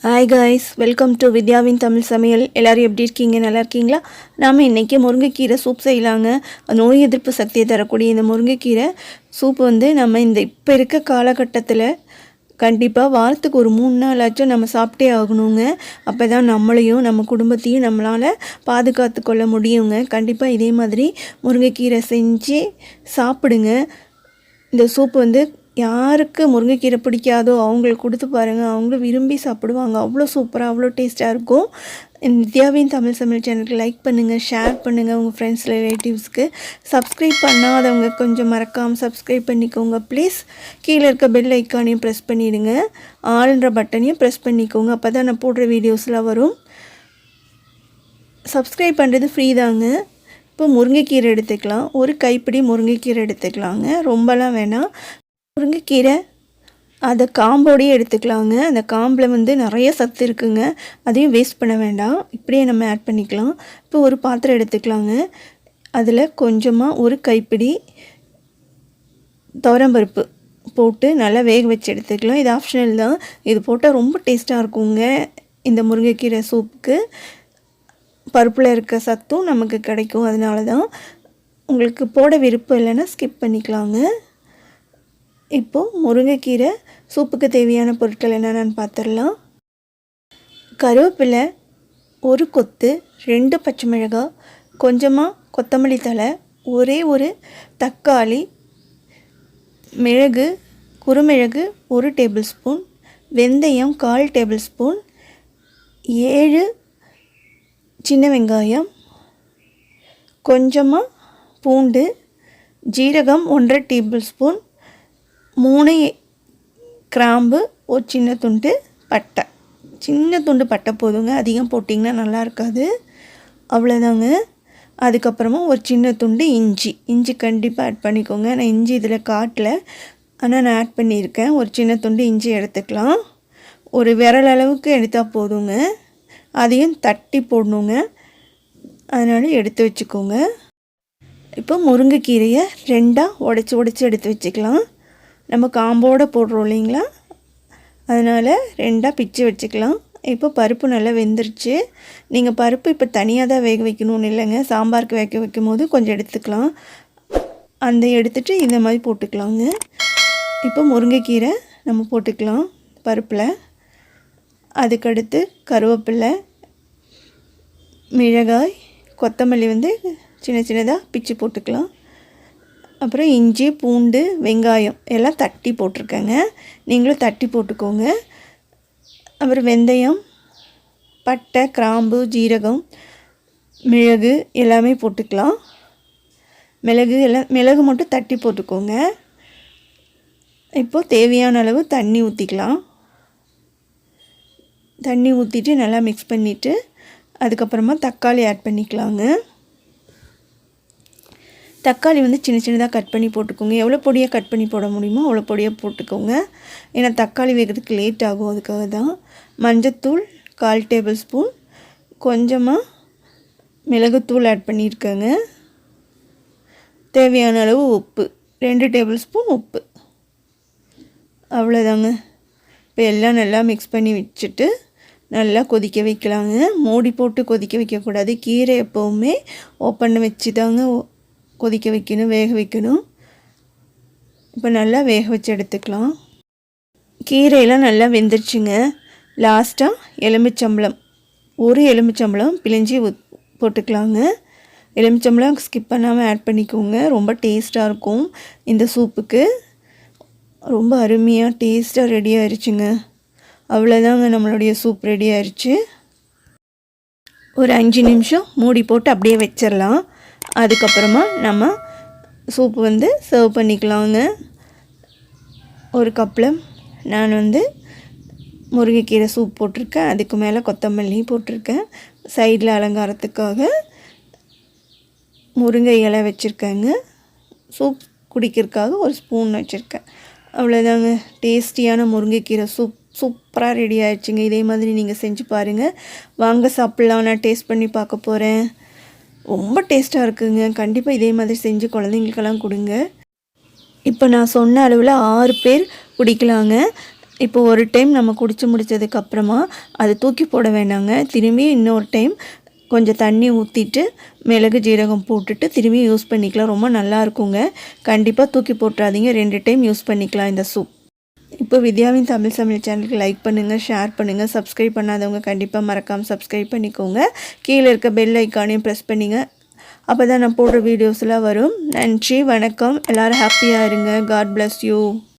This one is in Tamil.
Hi guys, welcome to Vidyawin Tamil Samayal. எல்லாரும் எப்படி இருக்கீங்க? நல்லா இருக்கீங்களா? நாம இன்னைக்கு முருங்கைக்கீரை சூப் செய்யலாங்க. நோய் எதிர்ப்பு சக்தியை தரக்கூடிய இந்த முருங்கைக்கீரை சூப் நம்ம இந்த இப்போ இருக்க காலகட்டத்தில் கண்டிப்பாக வாரத்துக்கு ஒரு 3 நாளாச்சும் நம்ம சாப்பிட்டே ஆகணுங்க. அப்போ தான் நம்மளையும் நம்ம குடும்பத்தையும் நம்மளால் பாதுகாத்து கொள்ள முடியுங்க. கண்டிப்பாக இதே மாதிரி முருங்கைக்கீரை செஞ்சு சாப்பிடுங்க. இந்த சூப் யாருக்கு முருங்கைக்கீரை பிடிக்காதோ அவங்களுக்கு கொடுத்து பாருங்கள், அவங்களும் விரும்பி சாப்பிடுவாங்க. அவ்வளோ சூப்பராக அவ்வளோ டேஸ்ட்டாக இருக்கும். வித்யாவின் தமிழ் சமையல் சேனலுக்கு லைக் பண்ணுங்கள், ஷேர் பண்ணுங்கள் உங்கள் ஃப்ரெண்ட்ஸ் ரிலேட்டிவ்ஸ்க்கு. சப்ஸ்கிரைப் பண்ணாதவங்க கொஞ்சம் மறக்காமல் சப்ஸ்கிரைப் பண்ணிக்கோங்க ப்ளீஸ். கீழே இருக்க பெல் ஐக்கானையும் ப்ரெஸ் பண்ணிவிடுங்க, ஆல்ன்ற பட்டனையும் ப்ரெஸ் பண்ணிக்கோங்க. அப்போ தான் நான் போடுற வீடியோஸ்லாம் வரும். சப்ஸ்கிரைப் பண்ணுறது ஃப்ரீ தாங்க. இப்போ முருங்கைக்கீரை எடுத்துக்கலாம். ஒரு கைப்பிடி முருங்கைக்கீரை எடுத்துக்கலாங்க, ரொம்பலாம் வேணாம். முருங்கைக்கீரை அதை காம்போடையே எடுத்துக்கலாங்க. அந்த காம்பில் நிறைய சத்து இருக்குங்க, அதையும் வேஸ்ட் பண்ண வேண்டாம், இப்படியே நம்ம ஆட் பண்ணிக்கலாம். இப்போ ஒரு பாத்திரம் எடுத்துக்கலாங்க. அதில் கொஞ்சமாக ஒரு கைப்பிடி துவரம்பருப்பு போட்டு நல்லா வேக வச்சு எடுத்துக்கலாம். இது ஆப்ஷனல் தான், இது போட்டால் ரொம்ப டேஸ்ட்டாக இருக்குங்க. இந்த முருங்கைக்கீரை சூப்புக்கு பருப்பில் இருக்க சத்தும் நமக்கு கிடைக்கும். அதனால தான். உங்களுக்கு போட விருப்பம் இல்லைன்னா ஸ்கிப் பண்ணிக்கலாங்க. இப்போது முருங்கைக்கீரை சூப்புக்கு தேவையான பொருட்கள் என்னென்னு பார்த்துடலாம். கருவேப்பிலை ஒரு கொத்து, 2 பச்சை மிளகாய், கொஞ்சமாக கொத்தமல்லி தழை, ஒரே ஒரு தக்காளி, மிளகு குறுமிளகு 1 டேபிள் ஸ்பூன், வெந்தயம் 1/4 டேபிள் ஸ்பூன், 7 சின்ன வெங்காயம், கொஞ்சமாக பூண்டு, ஜீரகம் 1/2 டேபிள் ஸ்பூன், 3 கிராம்பு, ஒரு சின்ன துண்டு பட்டை. சின்ன துண்டு பட்டை போதுங்க, அதிகம் போட்டிங்கன்னா நல்லா இருக்காது. அவ்வளோதாங்க. அதுக்கப்புறமா ஒரு சின்ன துண்டு இஞ்சி கண்டிப்பாக ஆட் பண்ணிக்கோங்க. நான் இஞ்சி இதில் காட்டல, ஆனால் நான் ஆட் பண்ணியிருக்கேன். ஒரு சின்ன துண்டு இஞ்சி எடுத்துக்கலாம். ஒரு விரல் அளவுக்கு எடுத்தால் போதுங்க, அதையும் தட்டி போடணுங்க, அதனால் எடுத்து வச்சுக்கோங்க. இப்போ முருங்கைக்கீரையை 2ஆக உடச்சி எடுத்து வச்சுக்கலாம். நம்ம காம்போடு போடுறோம் இல்லைங்களா, அதனால் 2ஆக பிச்சு வச்சுக்கலாம். இப்போ பருப்பு நல்லா வெந்துருச்சு. நீங்கள் பருப்பு இப்போ தனியாக தான் வேக வைக்கணும்னு இல்லைங்க, சாம்பாருக்கு வேக வைக்கும் போது கொஞ்சம் எடுத்துக்கலாம். அந்த எடுத்துகிட்டு இந்த மாதிரி போட்டுக்கலாங்க. இப்போ முருங்கைக்கீரை நம்ம போட்டுக்கலாம் பருப்பில். அதுக்கடுத்து கருவேப்பிலை, மிளகாய், கொத்தமல்லி சின்ன சின்னதாக பிச்சு போட்டுக்கலாம். அப்புறம் இஞ்சி, பூண்டு, வெங்காயம் எல்லாம் தட்டி போட்டிருக்கேங்க, நீங்களும் தட்டி போட்டுக்கோங்க. அப்புறம் வெந்தயம், பட்டை, கிராம்பு, ஜீரகம், மிளகு எல்லாமே போட்டுக்கலாம். மிளகு மட்டும் தட்டி போட்டுக்கோங்க. இப்போது தேவையான அளவு தண்ணி ஊற்றிக்கலாம். தண்ணி ஊற்றிட்டு நல்லா மிக்ஸ் பண்ணிவிட்டு அதுக்கப்புறமா தக்காளி ஆட் பண்ணிக்கலாங்க. தக்காளி சின்ன சின்னதாக கட் பண்ணி போட்டுக்கோங்க. எவ்வளோ பொடியாக கட் பண்ணி போட முடியுமோ அவ்வளோ பொடியாக போட்டுக்கோங்க, ஏன்னா தக்காளி வேகிறதுக்கு லேட் ஆகும், அதுக்காக தான். மஞ்சத்தூள் 1/4 டேபிள் ஸ்பூன், கொஞ்சமாக மிளகுத்தூள் ஆட் பண்ணியிருக்கேங்க. தேவையான அளவு உப்பு 2 டேபிள் ஸ்பூன் உப்பு, அவ்வளோதாங்க. இப்போ எல்லாம் நல்லா மிக்ஸ் பண்ணி வச்சுட்டு நல்லா கொதிக்க வைக்கலாங்க. மூடி போட்டு கொதிக்க வைக்கக்கூடாது, கீரை எப்போவுமே ஓப்பன் வச்சு தாங்க கொதிக்க வைக்கணும், வேக வைக்கணும். இப்போ நல்லா வேக வச்சு எடுத்துக்கலாம். கீரையெல்லாம் நல்லா வெந்துருச்சுங்க. லாஸ்ட்டாக எலுமிச்சம்பழம், ஒரு எலுமிச்சம்பழம் பிழிஞ்சி போட்டுக்கலாங்க. எலுமிச்சம்பழம் ஸ்கிப் பண்ணாமல் ஆட் பண்ணிக்கோங்க, ரொம்ப டேஸ்ட்டாக இருக்கும் இந்த சூப்புக்கு. ரொம்ப அருமையாக டேஸ்ட்டாக ரெடி ஆயிடுச்சுங்க. அவ்வளோதாங்க, நம்மளுடைய சூப் ரெடி ஆயிடுச்சு. ஒரு 5 நிமிஷம் மூடி போட்டு அப்படியே வச்சிடலாம். அதுக்கப்புறமா நம்ம சூப்பு சர்வ் பண்ணிக்கலாங்க. ஒரு கப்பில் நான் முருங்கைக்கீரை சூப் போட்டிருக்கேன், அதுக்கு மேலே கொத்தமல்லி போட்டிருக்கேன். சைடில் அலங்காரத்துக்காக முருங்கை இலை வச்சுருக்கேங்க. சூப் குடிக்கிறதுக்காக ஒரு ஸ்பூன் வச்சுருக்கேன். அவ்வளோதாங்க, டேஸ்டியான முருங்கைக்கீரை சூப் சூப்பராக ரெடி ஆகிடுச்சிங்க. இதே மாதிரி நீங்கள் செஞ்சு பாருங்கள். வாங்க சாப்பிட்லாம், நான் டேஸ்ட் பண்ணி பார்க்க போகிறேன். ரொம்ப டேஸ்ட்டாக இருக்குங்க. கண்டிப்பாக இதே மாதிரி செஞ்சு குழந்தைங்களுக்கெல்லாம் கொடுங்க. இப்போ நான் சொன்ன அளவில் 6 பேர் குடிக்கலாங்க. இப்போ ஒரு டைம் நம்ம குடிச்சு முடித்ததுக்கப்புறமா அதை தூக்கி போட வேண்டாங்க. திரும்பி இன்னொரு டைம் கொஞ்சம் தண்ணி ஊற்றிட்டு மிளகு ஜீரகம் போட்டுட்டு திரும்பி யூஸ் பண்ணிக்கலாம். ரொம்ப நல்லா இருக்குங்க. கண்டிப்பாக தூக்கி போட்டுறாதீங்க. 2 டைம் யூஸ் பண்ணிக்கலாம் இந்த சூப். இப்போ வித்யாவின் தமிழ் சமையல் சேனலுக்கு லைக் பண்ணுங்கள், ஷேர் பண்ணுங்கள். சப்ஸ்கிரைப் பண்ணாதவங்க கண்டிப்பாக மறக்காமல் சப்ஸ்கிரைப் பண்ணிக்கோங்க. கீழே இருக்க பெல் ஐக்கானையும் ப்ரெஸ் பண்ணிங்க. அப்போ தான் நான் போடுற வீடியோஸ்லாம் வரும். நன்றி, வணக்கம். எல்லோரும் ஹாப்பியாக இருங்க. God bless you.